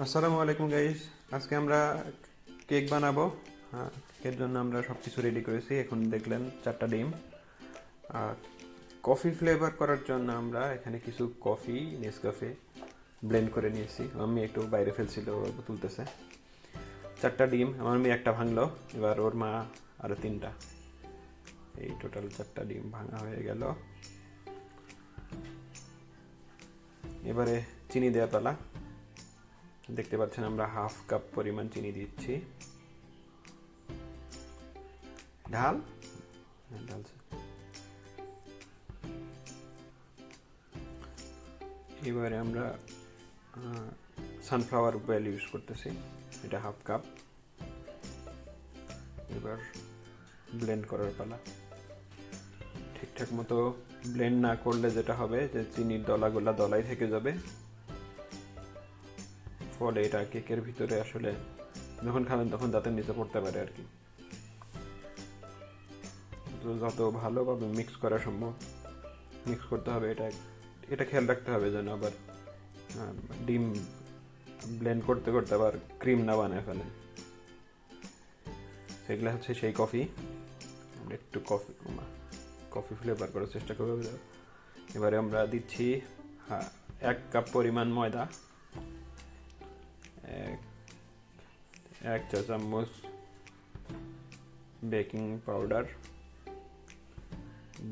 আসসালামু আলাইকুম গাইস। আজকে আমরা কেক বানাবো। হ্যাঁ, কেকের জন্য আমরা সব কিছু রেডি করেছি। এখন দেখলেন 4টা ডিম। আর কফি ফ্লেভার করার জন্য আমরা এখানে কিছু কফি নেসকাফে ব্লেন্ড করে নিয়েছি। আমি একটু বাইরে ফেলছিল, ও তুলতেছে। 4টা ডিম, আমার মেয়ে একটা ভাঙলো, এবার ওর মা আরও 3টা। এই টোটাল 4টা ডিম ভাঙা হয়ে গেল। এবারে চিনি দেওয়া পালা। দেখতে পাচ্ছেন আমরা হাফ কাপ পরিমাণ চিনি দিচ্ছি। ঢাল ঢালছে। এবারে আমরা সানফ্লাওয়ার অয়েল ইউজ করতেছি, এটা হাফ কাপ। এবার ব্লেন্ড করার পালা। ঠিকঠাক মতো ব্লেন্ড না করলে যেটা হবে যে চিনির দলাগুলা দলাই থেকে যাবে, ফলে এটা কেকের ভিতরে আসলে যখন খাবেন তখন দাঁতের নিচে পড়তে পারে আর কি। যত ভালোভাবে মিক্স করা সম্ভব মিক্স করতে হবে। এটা এটা খেয়াল রাখতে হবে যেন আবার ডিম ব্লেন্ড করতে করতে আবার ক্রিম না বানায় ফেলেন। সেগুলো হচ্ছে সেই কফি। আমরা একটু কফি ফ্লেভার করার চেষ্টা করবো। এবারে আমরা দিচ্ছি 1 কাপ পরিমাণ ময়দা, 1 চা চামচ বেকিং পাউডার,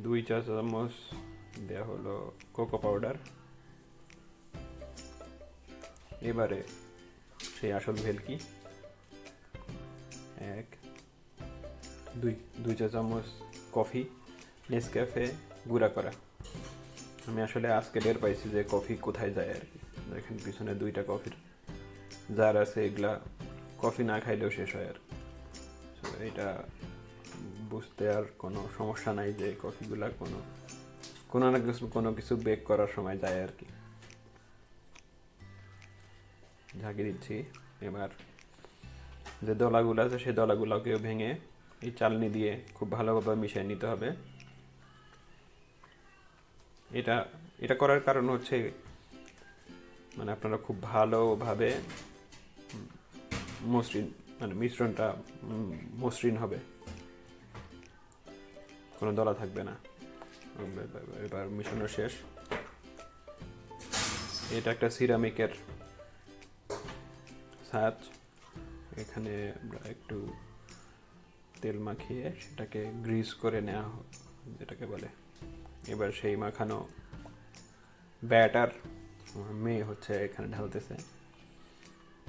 2 চা চামচ দেওয়া হলো কোকো পাউডার। এবারে সেই আসল ভেলকি 2 চা চামচ কফি নেসক্যাফে গুঁড়া করা। আমি আসলে আজকে টের পাইছি যে কফি কোথায় যায় আর কি। দেখেন পিছনে 2টা কফির জার আছে, এগুলা কফি না খাইলেও শেষ হয় আর। এটা বুঝতে আর কোনো সমস্যা নাই যে কফিগুলা কোনো কিছু বেক করার সময় যায় আর কি। ঝাঁকি দিচ্ছি। এবার যে দলাগুলো আছে সেই দলাগুলোকেও ভেঙে এই চালনি দিয়ে খুব ভালোভাবে মিশিয়ে নিতে হবে। এটা এটা করার কারণ হচ্ছে মানে আপনারা খুব ভালোভাবে মসৃণ মিশ্রণটা মসৃণ হবে, কোনো দলা থাকবে না। এবার মিশানো শেষ। এটা একটা সিরামিকের ছাঁচ, এখানে আমরা একটু তেল মাখিয়ে সেটাকে গ্রিস করে নেওয়া যেটাকে বলে। এবার সেই মাখানো ব্যাটার মেয়ে হচ্ছে এখানে ঢালতেছে।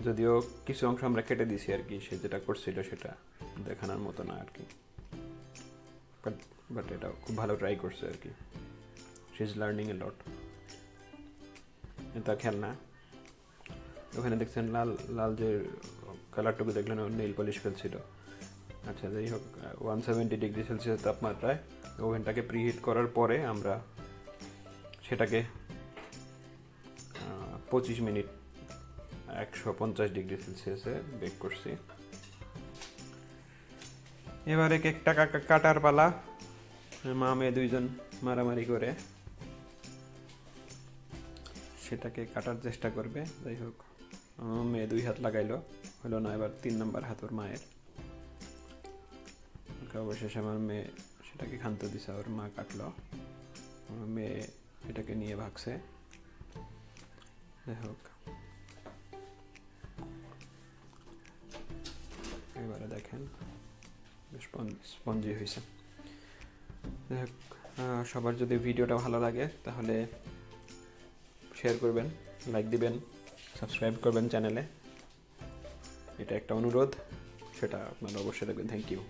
যদিও কিছু অংশ আমরা কেটে দিছি আর কি, সে যেটা করছিল সেটা দেখানোর মতো না আর কি। বাট এটা খুব ভালো ট্রাই করছে আর কি। শি ইজ লার্নিং এ লট। এটা খেলনা। ওখানে দেখছেন লাল লাল যে কালারটুকু দেখলেন, নেইল পলিশ ফেলছিল। আচ্ছা, যাই হোক, 170 ডিগ্রি সেলসিয়াস তাপমাত্রায় ওভেনটাকে প্রিহিট করার পরে আমরা সেটাকে 25 মিনিট 150 ডিগ্রি সেলসিয়াসে বেক করছি। এবারে কেকটা কাটার পালা। মা মেয়ে 2জন মারামারি করে সেটাকে কাটার চেষ্টা করবে। যাই হোক, মেয়ে 2 হাত লাগাইলো, হলো না। এবার 3 নম্বর হাত ওর মায়ের। অবশেষে আমার মেয়ে সেটাকে ক্ষান্ত দিছে, ওর মা কাটলো। আমার মেয়ে এটাকে নিয়ে ভাগছে। যাই হোক, এবারে দেখেন বেশ স্পঞ্জি হয়েছে। যাই হোক, সবার যদি ভিডিওটা ভালো লাগে তাহলে শেয়ার করবেন, লাইক দিবেন, সাবস্ক্রাইব করবেন চ্যানেলে। এটা একটা অনুরোধ, সেটা আপনারা অবশ্যই দেখবেন। Thank you.